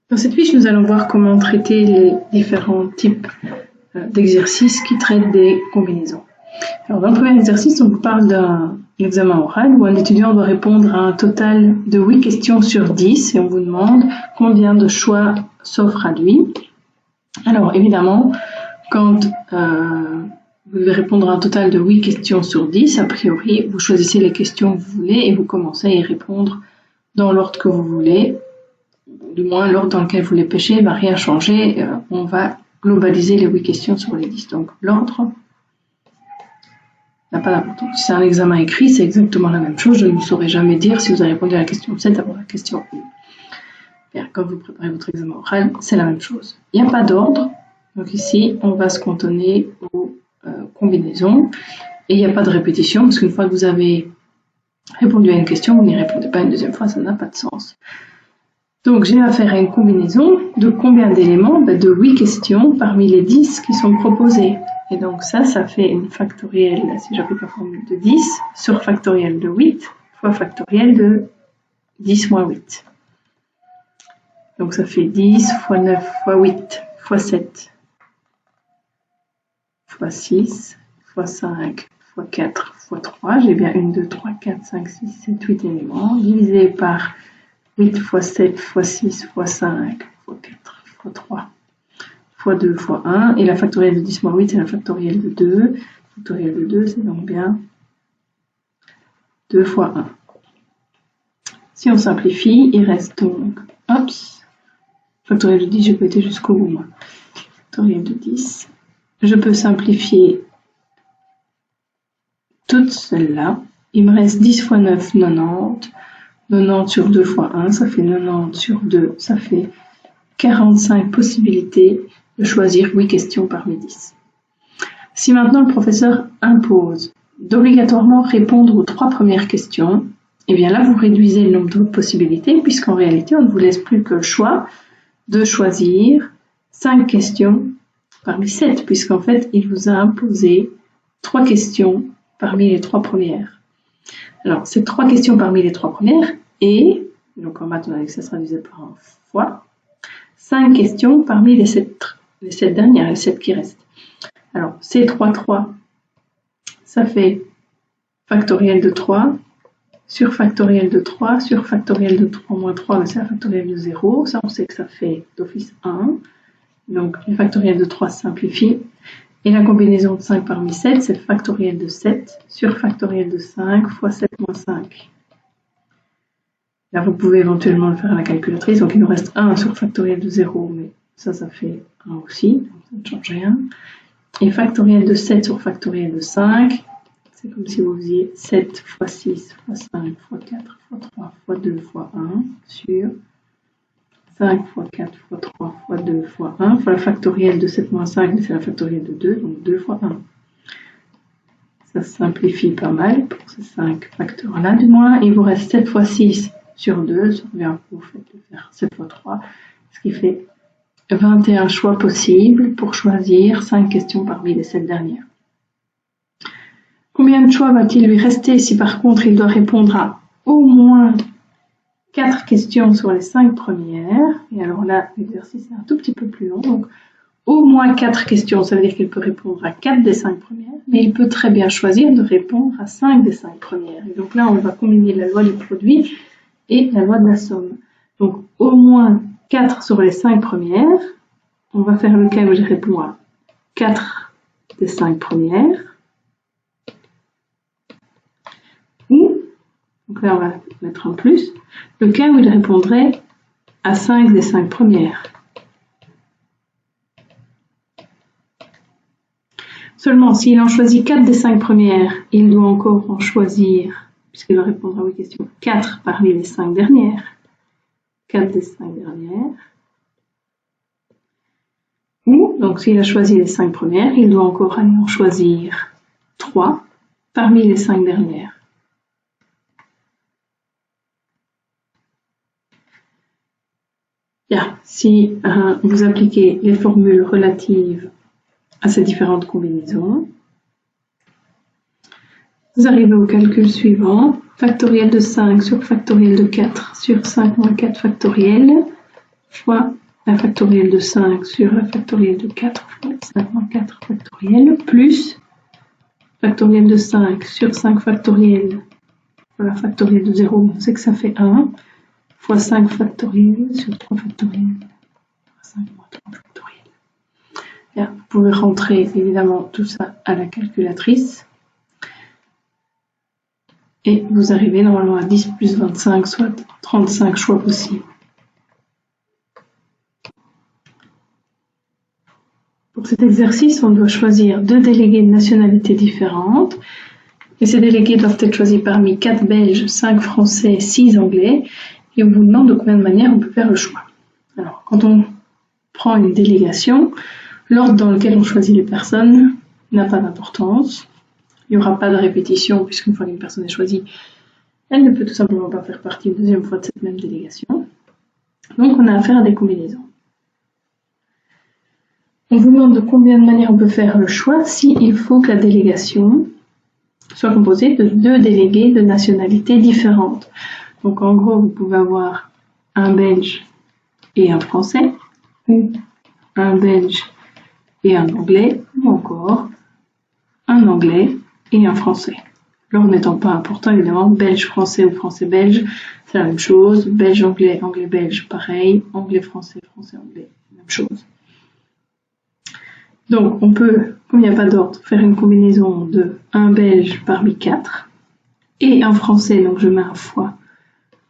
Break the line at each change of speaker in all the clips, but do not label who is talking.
Dans cette fiche, nous allons voir comment traiter les différents types d'exercices qui traitent des combinaisons. Alors, dans le premier exercice, on vous parle d'un examen oral où un étudiant doit répondre à un total de 8 questions sur 10 et on vous demande combien de choix s'offrent à lui. Alors, évidemment, quand vous devez répondre à un total de 8 questions sur 10, a priori, vous choisissez les questions que vous voulez et vous commencez à y répondre dans l'ordre que vous voulez. Du moins, l'ordre dans lequel vous les pêchez ne va rien changer. On va globaliser les 8 questions sur les 10. Donc, l'ordre n'a pas d'importance. Si c'est un examen écrit, c'est exactement la même chose. Je ne saurais jamais dire si vous avez répondu à la question 7 avant la question 1. Bien, quand vous préparez votre examen oral, c'est la même chose. Il n'y a pas d'ordre. Donc ici, on va se cantonner aux combinaisons. Et il n'y a pas de répétition, parce qu'une fois que vous avez répondu à une question, vous n'y répondez pas une deuxième fois, ça n'a pas de sens. Donc, j'ai affaire à une combinaison de combien d'éléments? De 8 questions parmi les 10 qui sont proposées. Et donc, ça fait une factorielle, si j'applique la formule de 10, sur factorielle de 8, fois factorielle de 10 moins 8. Donc, ça fait 10 fois 9 fois 8 fois 7 fois 6 fois 5 fois 4 fois 3. J'ai bien 1, 2, 3, 4, 5, 6, 7, 8 éléments, divisé par 8 fois 7 fois 6 fois 5 fois 4 fois 3 fois 2 fois 1. Et la factorielle de 10 moins 8, c'est la factorielle de 2. La factorielle de 2, c'est donc bien 2 fois 1. Si on simplifie, il reste donc, factorielle de 10, je peux être jusqu'au bout, moi. Factorielle de 10. Je peux simplifier toutes celles-là. Il me reste 10 fois 9, 90. 90 sur 2 fois 1, ça fait 90 sur 2, ça fait 45 possibilités de choisir 8 questions parmi 10. Si maintenant le professeur impose d'obligatoirement répondre aux 3 premières questions, eh bien là vous réduisez le nombre de possibilités puisqu'en réalité on ne vous laisse plus que le choix de choisir 5 questions parmi 7 puisqu'en fait il vous a imposé 3 questions parmi les 3 premières. Alors, c'est 3 questions parmi les 3 premières et, donc en maths on a dit que ça se traduisait par un fois, 5 questions parmi les 7 dernières, les 7 qui restent. Alors, ces 3, ça fait factoriel de 3, sur factoriel de 3, sur factoriel de 3 moins 3, c'est la factorielle de 0. Ça, on sait que ça fait d'office 1. Donc, le factoriel de 3 se simplifie. Et la combinaison de 5 parmi 7, c'est le factoriel de 7 sur factoriel de 5 fois 7 moins 5. Là, vous pouvez éventuellement le faire à la calculatrice. Donc, il nous reste 1 sur factoriel de 0, mais ça fait 1 aussi. Donc, ça ne change rien. Et factoriel de 7 sur factoriel de 5, c'est comme si vous faisiez 7 fois 6 fois 5 fois 4 fois 3 fois 2 fois 1 sur 5 fois 4 fois 3 fois 2 fois 1 fois la factorielle de 7 moins 5, c'est la factorielle de 2, donc 2 fois 1. Ça se simplifie pas mal pour ces 5 facteurs-là du moins. Il vous reste 7 fois 6 sur 2, ça revient, vous faites le faire 7 fois 3, ce qui fait 21 choix possibles pour choisir 5 questions parmi les 7 dernières. Combien de choix va-t-il lui rester si par contre il doit répondre à au moins 4 questions sur les 5 premières, et alors là, l'exercice est un tout petit peu plus long, donc au moins 4 questions, ça veut dire qu'il peut répondre à 4 des 5 premières, mais il peut très bien choisir de répondre à 5 des 5 premières. Et donc là, on va combiner la loi du produit et la loi de la somme. Donc au moins 4 sur les 5 premières, on va faire le cas où je réponds à 4 des 5 premières, donc là on va mettre un plus, le cas où il répondrait à 5 des 5 premières. Seulement, s'il en choisit 4 des 5 premières, il doit encore en choisir, puisqu'il doit répondre à 8 questions, 4 parmi les 5 dernières. 4 des 5 dernières. Ou, donc s'il a choisi les 5 premières, il doit encore aller en choisir 3 parmi les 5 dernières. Bien, si vous appliquez les formules relatives à ces différentes combinaisons, vous arrivez au calcul suivant. Factoriel de 5 sur factoriel de 4 sur 5 moins 4 factoriel. fois la factorielle de 5 sur la factorielle de 4 fois 5 moins 4 factorielle, plus factorielle de 5 sur 5 factorielle fois la factorielle de 0, on sait que ça fait 1, fois 5 factorielle sur 3 factorielle, 5 moins 3 factorielle. Bien, vous pouvez rentrer évidemment tout ça à la calculatrice. Et vous arrivez normalement à 10 plus 25, soit 35 choix possibles. Pour cet exercice, on doit choisir 2 délégués de nationalités différentes. Et ces délégués doivent être choisis parmi 4 Belges, 5 Français, 6 Anglais. Et on vous demande de combien de manières on peut faire le choix. Alors, quand on prend une délégation, l'ordre dans lequel on choisit les personnes n'a pas d'importance. Il n'y aura pas de répétition, puisqu'une fois qu'une personne est choisie, elle ne peut tout simplement pas faire partie une deuxième fois de cette même délégation. Donc, on a affaire à des combinaisons. On vous demande de combien de manières on peut faire le choix s'il faut que la délégation soit composée de 2 délégués de nationalités différentes. Donc, en gros, vous pouvez avoir un Belge et un Français, ou un Belge et un Anglais, ou encore un Anglais et un Français. L'ordre n'étant pas important, évidemment, Belge-Français ou Français-Belge, c'est la même chose. Belge-Anglais, Anglais-Belge, pareil. Anglais-Français, Français-Anglais, même chose. Donc, on peut, comme il n'y a pas d'ordre, faire une combinaison de un Belge parmi 4 et un Français, donc je mets un fois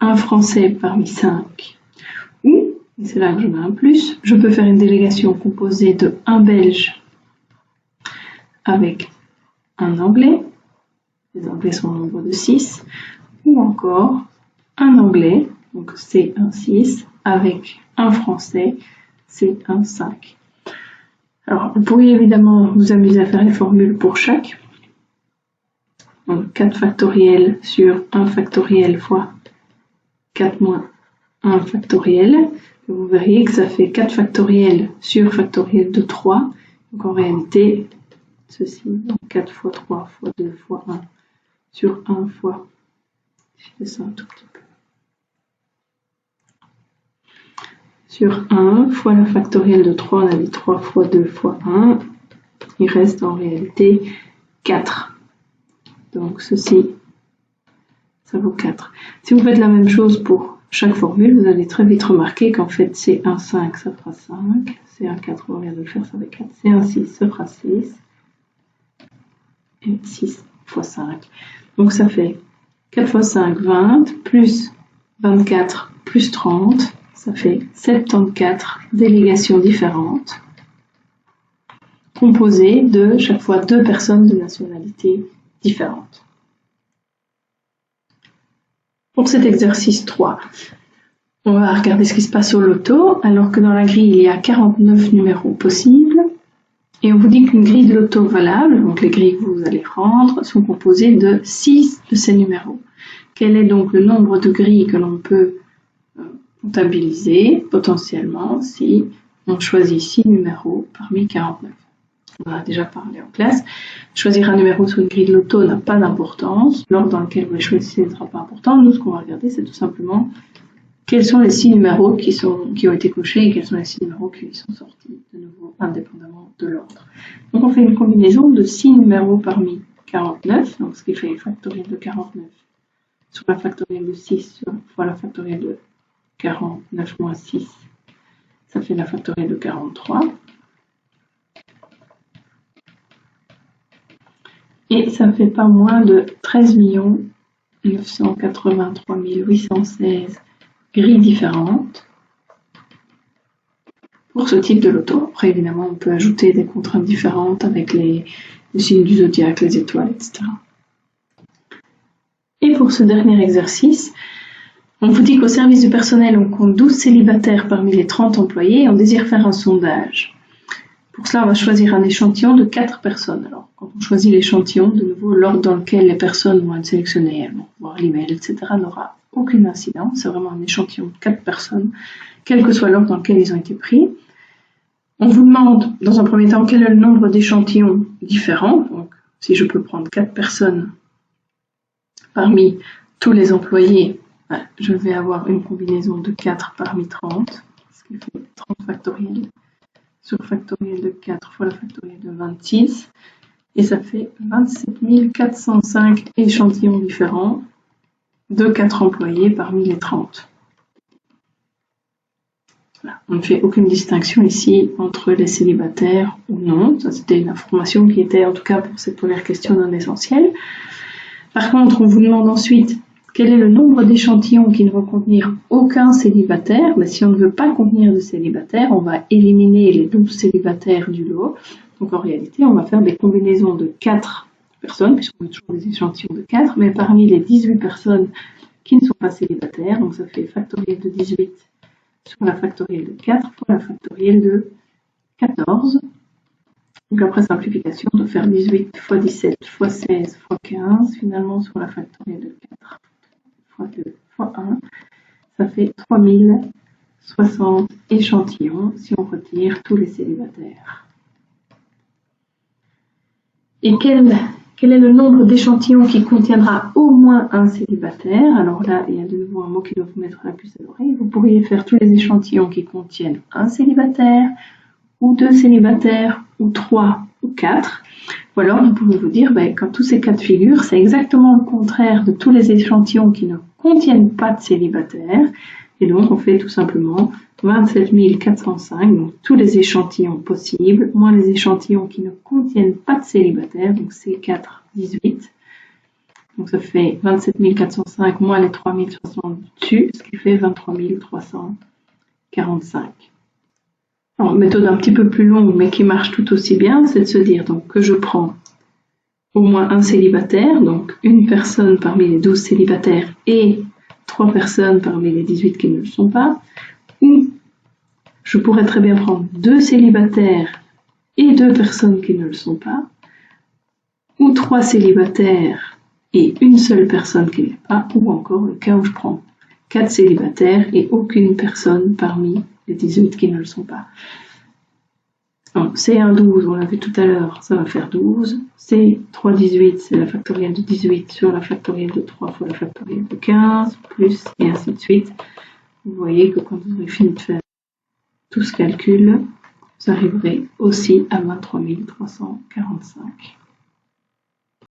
un Français parmi 5. Ou, et c'est là que je mets un plus, je peux faire une délégation composée de un Belge avec un Anglais, les Anglais sont au nombre de 6, ou encore un Anglais, donc c'est un 6, avec un Français, c'est un 5. Alors, vous pourriez évidemment vous amuser à faire les formules pour chaque. Donc, 4 factoriel sur 1 factoriel fois 4 moins 1 factoriel. Vous verriez que ça fait 4 factoriel sur factoriel de 3. Donc, en réalité, ceci, donc 4 fois 3 fois 2 fois 1 sur 1 fois, je fais ça un tout petit peu, sur 1 fois la factorielle de 3, on a dit 3 fois 2 fois 1, il reste en réalité 4. Donc ceci, ça vaut 4. Si vous faites la même chose pour chaque formule, vous allez très vite remarquer qu'en fait c'est un 5, ça fera 5, c'est un 4, on vient de le faire, ça fait 4, c'est un 6, ça fera 6, et 6 fois 5. Donc ça fait 4 fois 5, 20, plus 24, plus 30, ça fait 74 délégations différentes, composées de chaque fois 2 personnes de nationalité différentes. Pour cet exercice 3, on va regarder ce qui se passe au loto, alors que dans la grille, il y a 49 numéros possibles. Et on vous dit qu'une grille de loto valable, donc les grilles que vous allez prendre, sont composées de 6 de ces numéros. Quel est donc le nombre de grilles que l'on peut comptabiliser potentiellement si on choisit 6 numéros parmi 49? On en a déjà parlé en classe. Choisir un numéro sur une grille de loto n'a pas d'importance. L'ordre dans lequel vous les choisissez ne sera pas important. Nous, ce qu'on va regarder, c'est tout simplement quels sont les 6 numéros qui ont été cochés et quels sont les 6 numéros qui sont sortis, de nouveau, indépendamment de l'ordre. Donc, on fait une combinaison de 6 numéros parmi 49, donc ce qui fait factoriel de 49 sur la factorielle de 6 fois la factorielle de 49 moins 6, ça fait la factorielle de 43. Et ça fait pas moins de 13 983 816 grilles différentes pour ce type de loto. Après, évidemment, on peut ajouter des contraintes différentes avec les signes du zodiaque, les étoiles, etc. Et pour ce dernier exercice, on vous dit qu'au service du personnel, on compte 12 célibataires parmi les 30 employés et on désire faire un sondage. Pour cela, on va choisir un échantillon de 4 personnes. Alors, quand on choisit l'échantillon, de nouveau, l'ordre dans lequel les personnes vont être sélectionnées, elles vont voir l'email, etc., n'aura aucune incidence. C'est vraiment un échantillon de 4 personnes, quel que soit l'ordre dans lequel ils ont été pris. On vous demande, dans un premier temps, quel est le nombre d'échantillons différents. Donc, si je peux prendre 4 personnes parmi tous les employés, je vais avoir une combinaison de 4 parmi 30, ce qui fait 30 factoriel sur factoriel de 4 fois le factoriel de 26. Et ça fait 27 405 échantillons différents de 4 employés parmi les 30. Voilà. On ne fait aucune distinction ici entre les célibataires ou non. Ça, c'était une information qui était, en tout cas pour cette première question, non essentielle. Par contre, on vous demande ensuite quel est le nombre d'échantillons qui ne vont contenir aucun célibataire. Mais si on ne veut pas contenir de célibataire, on va éliminer les 12 célibataires du lot. Donc en réalité, on va faire des combinaisons de 4 personnes, puisqu'on a toujours des échantillons de 4, mais parmi les 18 personnes qui ne sont pas célibataires, donc ça fait factoriel de 18 sur la factorielle de 4 fois la factorielle de 14. Donc après simplification, on doit faire 18 fois 17 fois 16 fois 15, finalement sur la factorielle de 4 fois 2 fois 1, ça fait 3060 échantillons si on retire tous les célibataires. Et quel est le nombre d'échantillons qui contiendra au moins un célibataire? Alors là, il y a de nouveau un mot qui doit vous mettre la puce à l'oreille. Vous pourriez faire tous les échantillons qui contiennent un célibataire, ou 2 célibataires, ou 3, ou 4. Ou alors, vous pouvez vous dire, quand tous ces cas de figure, c'est exactement le contraire de tous les échantillons qui ne contiennent pas de célibataire. Et donc, on fait tout simplement 27 405, donc tous les échantillons possibles, moins les échantillons qui ne contiennent pas de célibataire, donc c'est 4, 18. Donc ça fait 27 405 moins les 3060 dessus, ce qui fait 23 345. Alors, une méthode un petit peu plus longue, mais qui marche tout aussi bien, c'est de se dire donc, que je prends au moins un célibataire, donc une personne parmi les 12 célibataires et 3 personnes parmi les 18 qui ne le sont pas, ou je pourrais très bien prendre 2 célibataires et 2 personnes qui ne le sont pas, ou 3 célibataires et une seule personne qui ne l'est pas, ou encore le cas où je prends 4 célibataires et aucune personne parmi les 18 qui ne le sont pas. Donc, C1 12, on l'a vu tout à l'heure, ça va faire 12. C3 18, c'est la factorielle de 18 sur la factorielle de 3 fois la factorielle de 15, plus, et ainsi de suite. Vous voyez que quand vous aurez fini de faire tout ce calcul, vous arriverez aussi à 23 345.